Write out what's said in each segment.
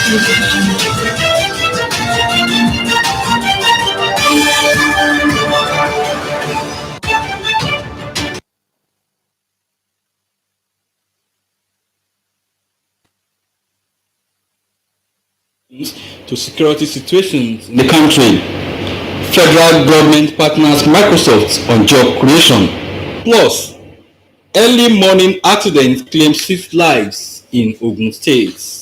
To security situations in the country. Federal government partners Microsoft on job creation. Plus, early morning accidents claim 6 lives in Ogun State.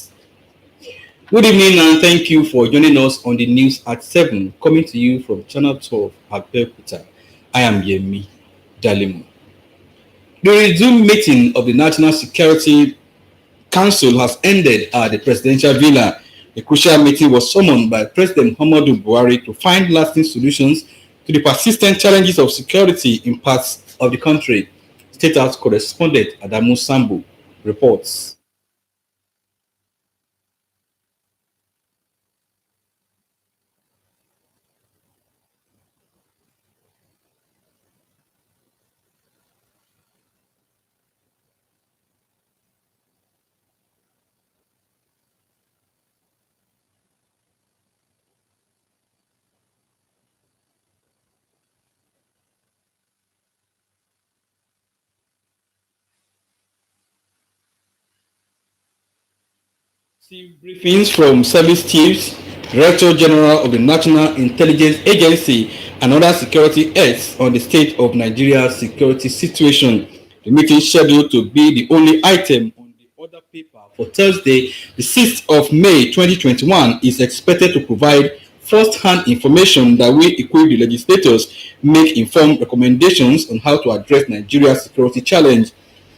Good evening and thank you for joining us on the news at 7, coming to you from Channel 12 Abeokuta. I am Yemi Dalimu. The resumed meeting of the National Security Council has ended at the presidential villa. A crucial meeting was summoned by President Muhammadu Buhari to find lasting solutions to the persistent challenges of security in parts of the country. State House correspondent Adamu Sambu reports. Briefings from service chiefs, Director General of the National Intelligence Agency, and other security heads on the state of Nigeria's security situation. The meeting scheduled to be the only item on the order paper for Thursday, the 6th of May 2021, is expected to provide first-hand information that will equip the legislators make informed recommendations on how to address Nigeria's security challenge.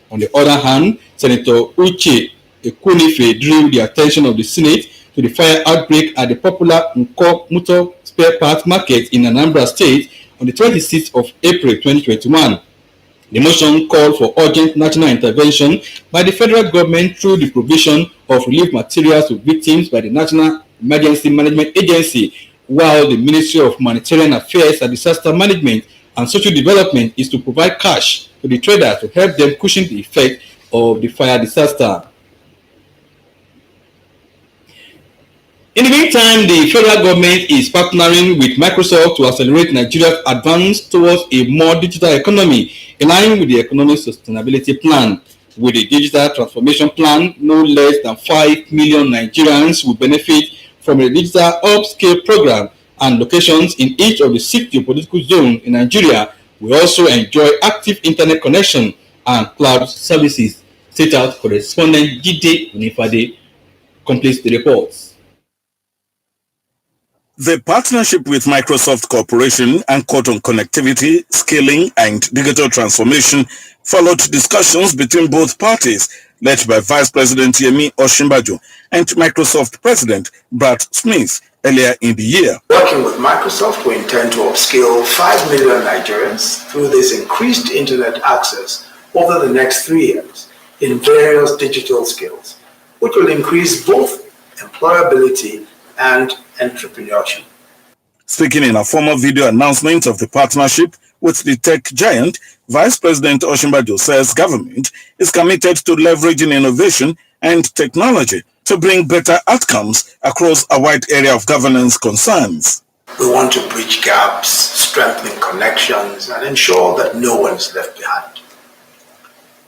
On the other hand, Senator Uche Ekwunife drew the attention of the Senate to the fire outbreak at the popular Nko Motor Spare Parts Market in Anambra State on the 26th of April 2021. The motion called for urgent national intervention by the federal government through the provision of relief materials to victims by the National Emergency Management Agency, while the Ministry of Humanitarian Affairs and Disaster Management and Social Development is to provide cash to the traders to help them cushion the effect of the fire disaster. In the meantime, the federal government is partnering with Microsoft to accelerate Nigeria's advance towards a more digital economy in line with the Economic Sustainability Plan. With the Digital Transformation Plan, no less than 5 million Nigerians will benefit from a digital upscale program, and locations in each of the 6 geopolitical zones in Nigeria will also enjoy active internet connection and cloud services. State House correspondent Jide Unifade completes the reports. The partnership with Microsoft Corporation anchored on connectivity, scaling, and digital transformation followed discussions between both parties, led by Vice President Yemi Osinbajo and Microsoft President Brad Smith earlier in the year. Working with Microsoft, we intend to upskill 5 million Nigerians through this increased internet access over the next 3 years in various digital skills, which will increase both employability and entrepreneurship. Speaking in a formal video announcement of the partnership with the tech giant, Vice President Osinbajo says government is committed to leveraging innovation and technology to bring better outcomes across a wide area of governance concerns. We want to bridge gaps, strengthen connections, and ensure that no one is left behind.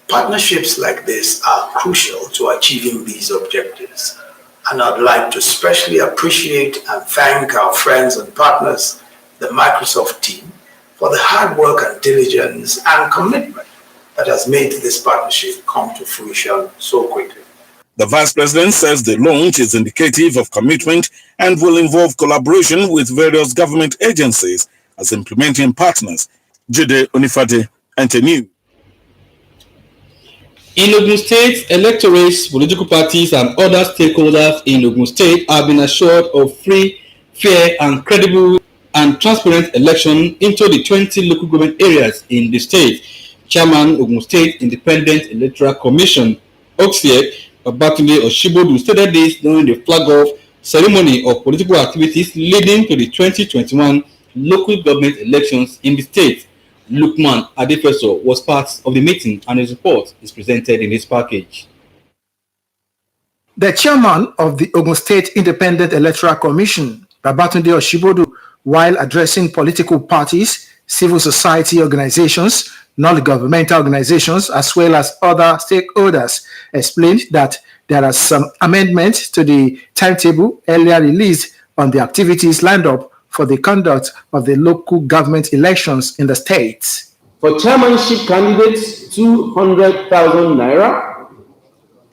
Partnerships like this are crucial to achieving these objectives, and I'd like to especially appreciate and thank our friends and partners, the Microsoft team, for the hard work and diligence and commitment that has made this partnership come to fruition so quickly. The Vice President says the launch is indicative of commitment and will involve collaboration with various government agencies as implementing partners. Jide Unifade, Nta News. In Ogun State, electorates, political parties, and other stakeholders in Ogun State have been assured of free, fair, and credible and transparent election into the 20 local government areas in the state. Chairman Ogun State Independent Electoral Commission, OXIEC, Babatunde Oshibodu, stated this during the flag-off ceremony of political activities leading to the 2021 local government elections in the state. Lukman Adefeso was part of the meeting, and his report is presented in this package. The chairman of the Ogun State Independent Electoral Commission, Babatunde Oshibodu, while addressing political parties, civil society organizations, non-governmental organizations, as well as other stakeholders, explained that there are some amendments to the timetable earlier released on the activities lined up for the conduct of the local government elections in the state. For chairmanship candidates, 200,000 naira.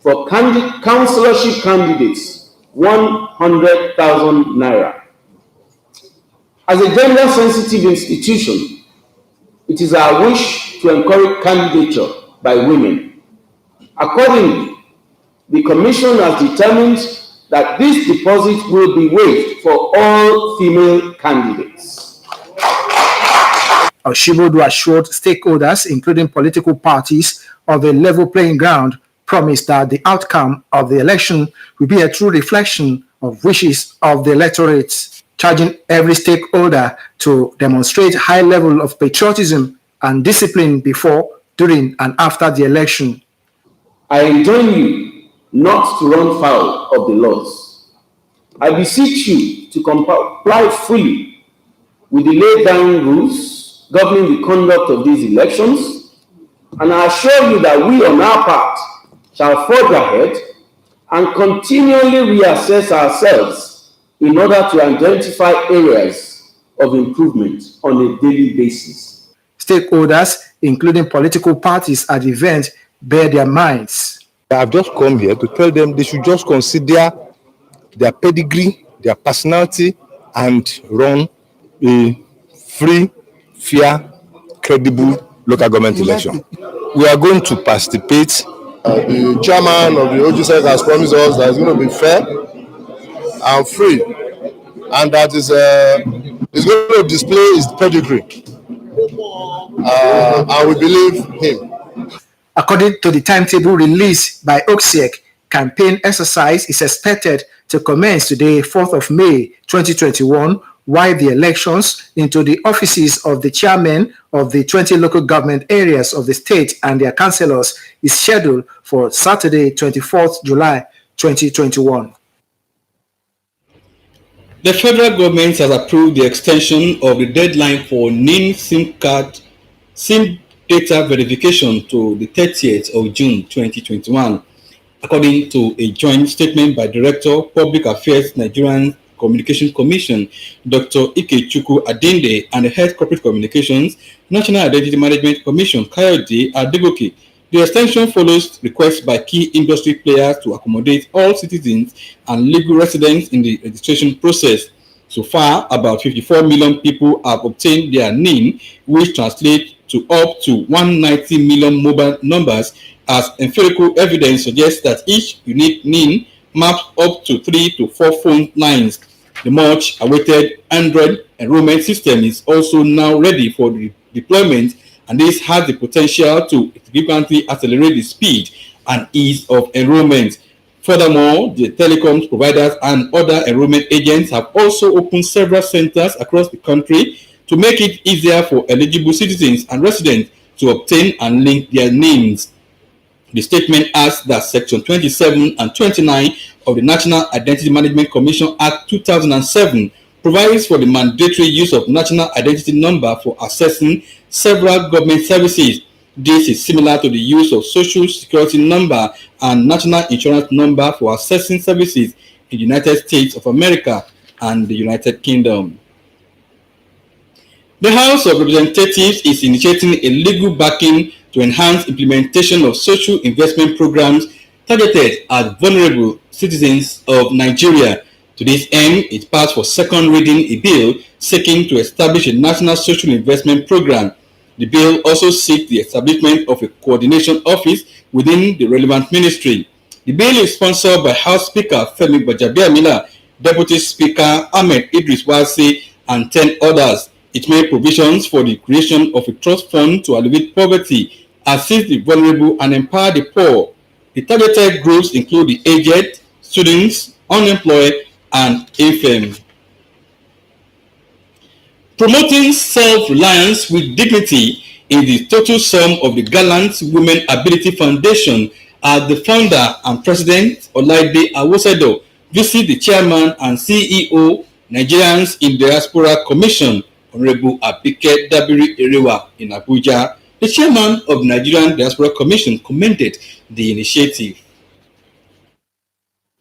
For councillorship candidates, 100,000 naira. As a gender-sensitive institution, it is our wish to encourage candidature by women. Accordingly, the Commission has determined that this deposit will be waived for all female candidates. Oshibodu assured stakeholders, including political parties, of a level playing ground, promised that the outcome of the election will be a true reflection of wishes of the electorate, charging every stakeholder to demonstrate high level of patriotism and discipline before, during, and after the election. I enjoin you not to run foul of the laws. I beseech you to comply fully with the laid down rules governing the conduct of these elections, and I assure you that we on our part shall forge ahead and continually reassess ourselves in order to identify areas of improvement on a daily basis. Stakeholders, including political parties at the event, bear their minds. I've just come here to tell them they should just consider their pedigree, their personality, and run a free, fair, credible local government election. We are going to participate. The chairman of the OGSEC has promised us that it's going to be fair and free, and that is going to display his pedigree, and we believe him. According to the timetable released by OGSEC, campaign exercise is expected to commence today, 4th of May 2021, while the elections into the offices of the chairmen of the 20 local government areas of the state and their councillors is scheduled for Saturday, 24th July 2021. The federal government has approved the extension of the deadline for NIN SIM data verification to the 30th of June 2021, according to a joint statement by Director, Public Affairs, Nigerian Communication Commission, Dr. Ikechukwu Adinde, and the Head Corporate Communications, National Identity Management Commission, Kayode Adegoke. The extension follows requests by key industry players to accommodate all citizens and legal residents in the registration process. So far, about 54 million people have obtained their NIN, which translates to up to 190 million mobile numbers, as empirical evidence suggests that each unique NIN maps up to 3 to 4 phone lines. The much awaited Android enrollment system is also now ready for deployment, and this has the potential to significantly accelerate the speed and ease of enrollment. Furthermore, the telecoms providers and other enrollment agents have also opened several centers across the country to make it easier for eligible citizens and residents to obtain and link their names. The statement adds that Section 27 and 29 of the National Identity Management Commission Act 2007 provides for the mandatory use of national identity number for accessing several government services. This is similar to the use of social security number and national insurance number for accessing services in the United States of America and the United Kingdom. The House of Representatives is initiating a legal backing to enhance implementation of social investment programs targeted at vulnerable citizens of Nigeria. To this end, it passed for second reading a bill seeking to establish a national social investment program. The bill also seeks the establishment of a coordination office within the relevant ministry. The bill is sponsored by House Speaker Femi Gbajabiamila, Deputy Speaker Ahmed Idris Wase, and 10 others. It made provisions for the creation of a trust fund to alleviate poverty, assist the vulnerable, and empower the poor. The targeted groups include the aged, students, unemployed, and infirm. Promoting self-reliance with dignity is the total sum of the Gallant Women Ability Foundation as the founder and president, Nta Abeokuta, visit the chairman and CEO, Nigerians in Diaspora Commission, Honorable Abike Dabiri-Erewa in Abuja. The chairman of the Nigerian Diaspora Commission commended the initiative.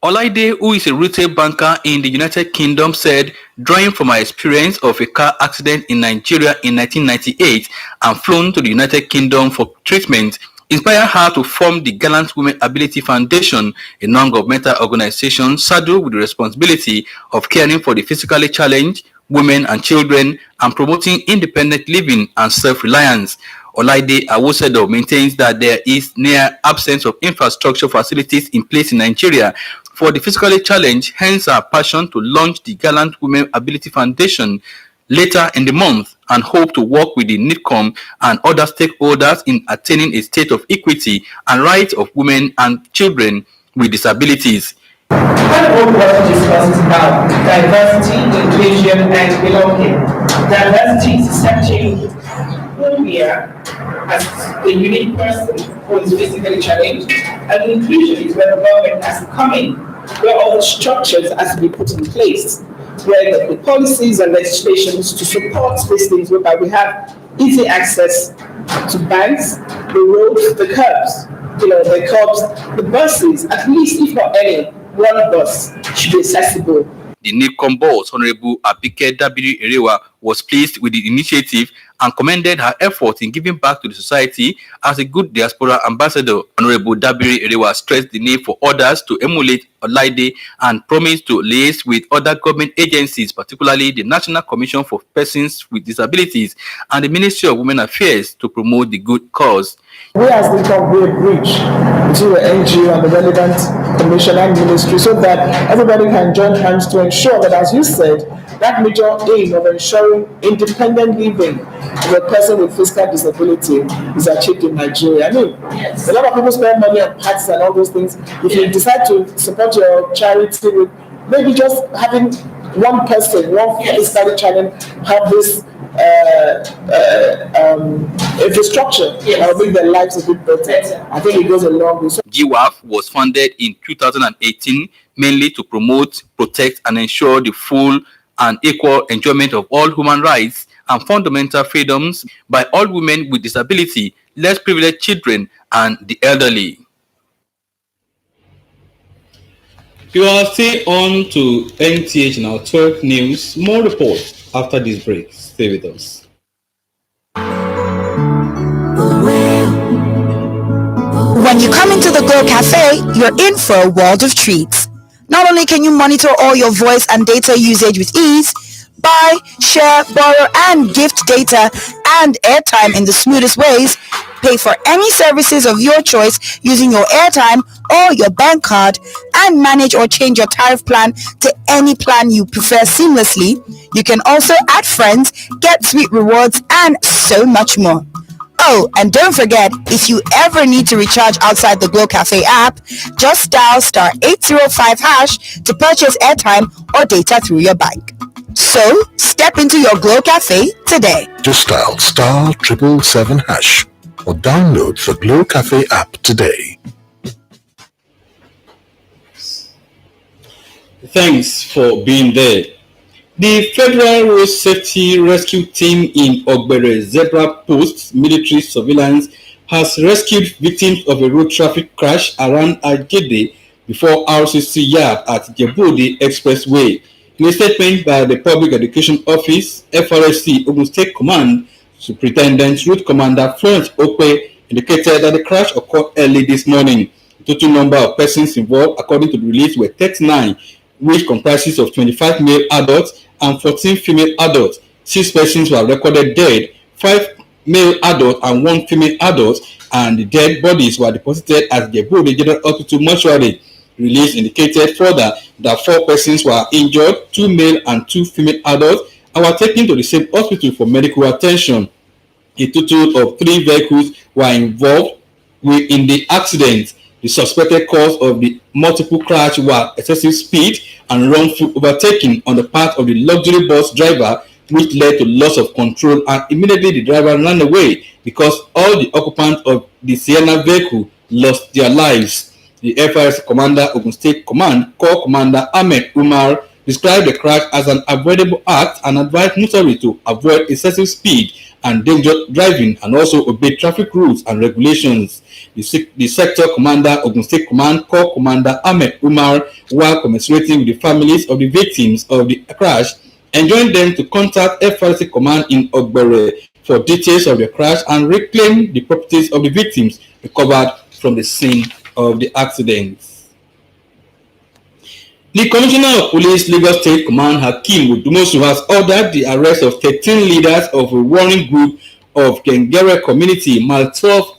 Olaide, who is a retail banker in the United Kingdom, said, drawing from her experience of a car accident in Nigeria in 1998 and flown to the United Kingdom for treatment, inspired her to form the Gallant Women Ability Foundation, a non-governmental organization saddled with the responsibility of caring for the physically challenged, women and children, and promoting independent living and self-reliance. Nta Abeokuta maintains that there is near absence of infrastructure facilities in place in Nigeria for the physically challenged, hence her passion to launch the Gallant Women Ability Foundation later in the month, and hope to work with the NIDCOM and other stakeholders in attaining a state of equity and rights of women and children with disabilities. What the book also discusses about diversity, inclusion, and belonging. Diversity is essentially who we are as the unique person who is physically challenged, and inclusion is where the government has to come in, where all the structures has to be put in place, where the policies and legislations to support these things, whereby we have easy access to banks, the roads, the curbs, the buses, at least if not any, one bus should be accessible. The NIDCOM boss, Honorable Abike Dabiri-Erewa, was pleased with the initiative and commended her effort in giving back to the society as a good diaspora ambassador. Honorable Dabiri-Erewa stressed the need for others to emulate Olaide and promised to liaise with other government agencies, particularly the National Commission for Persons with Disabilities and the Ministry of Women Affairs, to promote the good cause. We as NIDCOM will bridge between the NGO and the relevant commission and ministry so that everybody can join hands to ensure that, as you said, that major aim of ensuring independent living of a person with physical disability is achieved in Nigeria. I mean, a lot of people spend money on parties and all those things. If you decide to support your charity with maybe just having one person, one physically challenged, have this infrastructure that will make their lives a bit better. I think it goes a long way. GWAF was founded in 2018 mainly to promote, protect, and ensure the full and equal enjoyment of all human rights and fundamental freedoms by all women with disability, less privileged children, and the elderly. You are still on to NTH Now 12 News. More reports after this break. Stay with us. When you come into the Glow Cafe, you're in for a world of treats. Not only can you monitor all your voice and data usage with ease, buy, share, borrow, and gift data and airtime in the smoothest ways, pay for any services of your choice using your airtime or your bank card, and manage or change your tariff plan to any plan you prefer seamlessly. You can also add friends, get sweet rewards, and so much more. Oh, and don't forget, if you ever need to recharge outside the Glow Cafe app, just dial star 805 hash to purchase airtime or data through your bank. So, step into your Glow Cafe today. Just dial star 777 hash or download the Glow Cafe app today. Thanks for being there. The Federal Road Safety Rescue Team in Ogbere Zebra Post Military Surveillance has rescued victims of a road traffic crash around Ajede before RCC Yard at Jebode Expressway. In a statement by the Public Education Office, FRSC Ogun State Command Superintendent Route Commander Florence Okwe indicated that the crash occurred early this morning. The total number of persons involved, according to the release, were 39, which comprises of 25 male adults and 14 female adults. 6 persons were recorded dead, 5 male adults and 1 female adult, and the dead bodies were deposited at the Jebode General Hospital mortuary. Release indicated further that 4 persons were injured, 2 male and 2 female adults, and were taken to the same hospital for medical attention. A total of 3 vehicles were involved in the accident. The suspected cause of the multiple crash was excessive speed and wrongful overtaking on the part of the luxury bus driver, which led to loss of control, and immediately the driver ran away because all the occupants of the Sienna vehicle lost their lives. The FIS commander, Ogun State Command, Corps Commander Ahmed Umar, described the crash as an avoidable act and advised motorists to avoid excessive speed and dangerous driving and also obey traffic rules and regulations. The sector commander, Ogun State Command, Corps Commander Ahmed Umar, while commiserating with the families of the victims of the crash, enjoined them to contact FRC Command in Ogbere for details of the crash and reclaim the properties of the victims recovered from the scene of the accident. The Commissioner of Police, Lagos State Command, Hakeem Odumosu, has ordered the arrest of 13 leaders of a warring group of Gengere community, Mile 12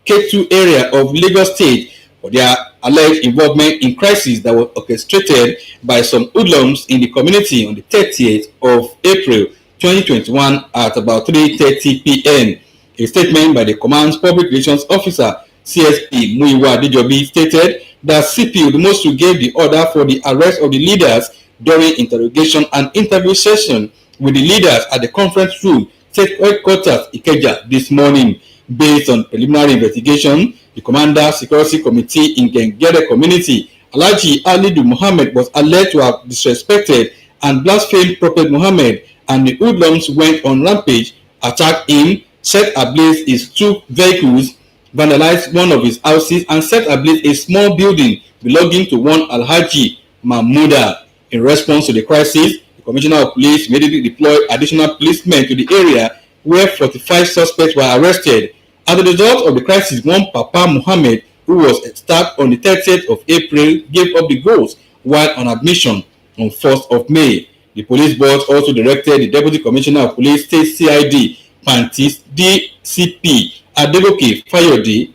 K2 area of Lagos State, for their alleged involvement in crisis that was orchestrated by some hoodlums in the community on the 30th of April 2021 at about 3:30 p.m. A statement by the command's public relations officer, CSP Muyiwa Adejobi, stated that CP Odumosu gave the order for the arrest of the leaders during interrogation and interview session with the leaders at the conference room, state headquarters Ikeja, this morning. Based on preliminary investigation, the Commander Security Committee in Gengere community, Alhaji Alidu Muhammad, was alleged to have disrespected and blasphemed Prophet Muhammad, and the hoodlums went on rampage, attacked him, set ablaze his 2 vehicles, vandalized one of his houses, and set ablaze a small building belonging to one Alhaji Mahmuda. In response to the crisis, the Commissioner of Police immediately deployed additional policemen to the area, where 45 suspects were arrested. As a result of the crisis, one Papa Muhammad, who was stabbed on the 30th of April, gave up the ghost while on admission on 1st of May. The police board also directed the Deputy Commissioner of Police, State CID, Pantis, DCP, Adegoke Fayode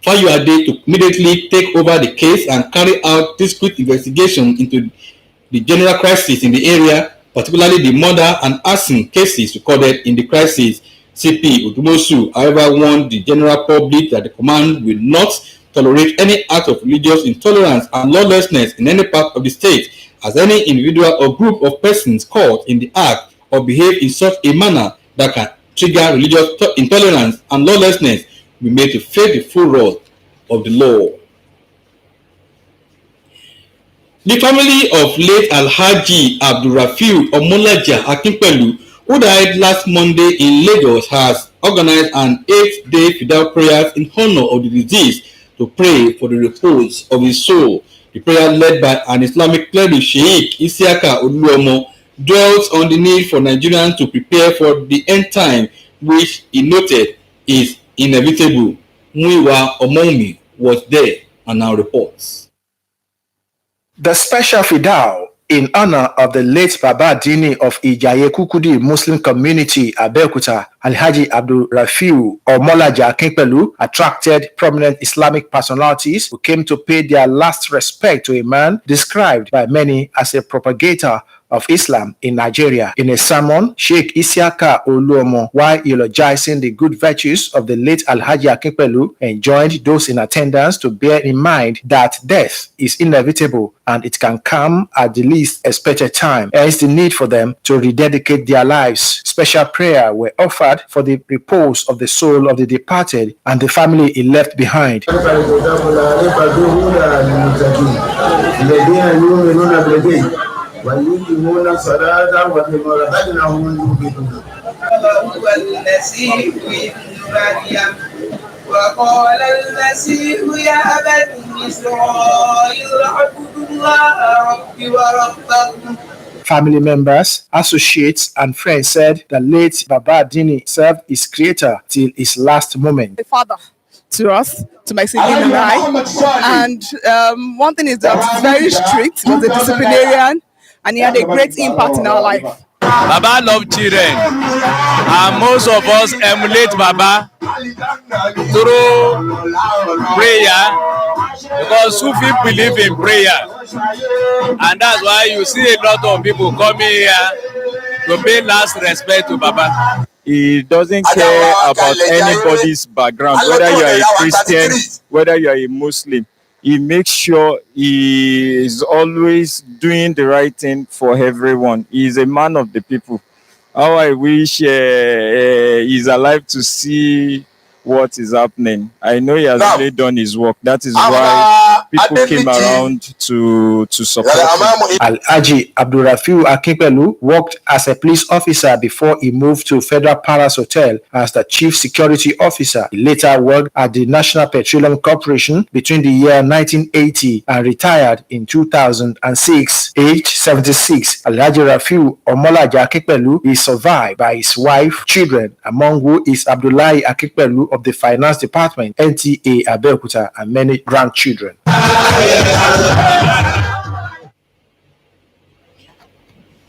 to immediately take over the case and carry out discreet investigation into the general crisis in the area, particularly the murder and arson cases recorded in the crisis. CP Odumosu, however, warned the general public that the command will not tolerate any act of religious intolerance and lawlessness in any part of the state, as any individual or group of persons caught in the act or behave in such a manner that can trigger religious intolerance and lawlessness will be made to face the full wrath of the law. The family of late Alhaji Abdulrafiu Omolaja Akinpelu, who died last Monday in Lagos, has organized an 8-day fidel prayers in honor of the deceased to pray for the repose of his soul. The prayer, led by an Islamic cleric, Sheikh Isiaka Oluomo, dwells on the need for Nigerians to prepare for the end time, which he noted is inevitable. Muyiwa Omomi was there and now reports. The special fidal in honor of the late Baba Dini of Ijaye Kukudi Muslim community, Abeokuta, Alhaji Abdul Rafiu Omolaja Akinpelu, attracted prominent Islamic personalities who came to pay their last respect to a man described by many as a propagator of Islam in Nigeria. In a sermon, Sheikh Isiaka Oluomo, while eulogizing the good virtues of the late Alhaji Akinpelu, enjoined those in attendance to bear in mind that death is inevitable and it can come at the least expected time. Hence the need for them to rededicate their lives. Special prayer were offered for the repose of the soul of the departed and the family he left behind. ويقيمون الصلاة ومما رزقناهم ينفقون. هو المسيح ابن مريم وقال المسيح يا بني إسرائيل اعبدوا الله ربي وربكم. Family members, associates, and friends said the late Baba Dini served his creator till his last moment. The father to us, to my sibling and I. And one thing is that he's very strict, he was a disciplinarian, and he had a great impact in our life. Baba loved children, and most of us emulate Baba through prayer, because Sufi believe in prayer, and that's why you see a lot of people coming here to pay last respect to Baba. He doesn't care about anybody's background, whether you are a Christian, whether you are a Muslim. He makes sure he is always doing the right thing for everyone. He is a man of the people. How I wish he's alive to see what is happening. I know he has really done his work. That is why people came around to support him. Alhaji Abdulrafiu Akinpelu worked as a police officer before he moved to Federal Palace Hotel as the chief security officer. He later worked at the National Petroleum Corporation between the year 1980 and retired in 2006. Aged 76, Alhaji Rafiu Omolaja Akinpelu is survived by his wife, children, among who is Abdullahi Akinpelu of the Finance Department, Nta Abeokuta, and many grandchildren.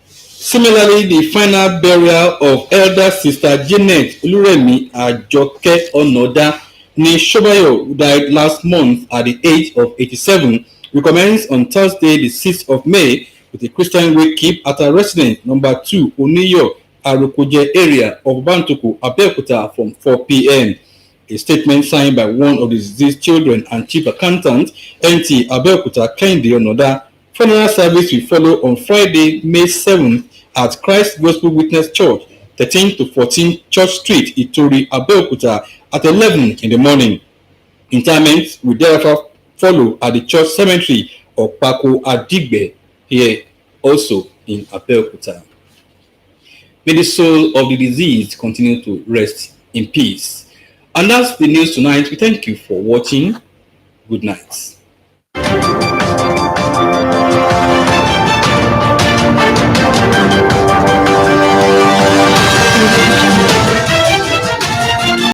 Similarly, the final burial of elder sister Janet Oluremi Ajoke Onoda ní Shobayo, who died last month at the age of 87, will commence on Thursday, the 6th of May, with a Christian wake-keep at her residence, number 2, Oniyo, Arokoje area of Bantuku, Abeokuta, from 4 p.m. A statement signed by one of the deceased children and chief accountant, Nta Abeokuta Kehinde Onoda. Funeral service will follow on Friday, May 7th at Christ Gospel Witness Church, 13 to 14 Church Street, Itori, Abeokuta, at 11 in the morning. Interment will thereafter follow at the church cemetery of Pako Adigbe, here also in Abeokuta. May the soul of the deceased continue to rest in peace. And that's the news tonight. We thank you for watching. Good night. Thank you.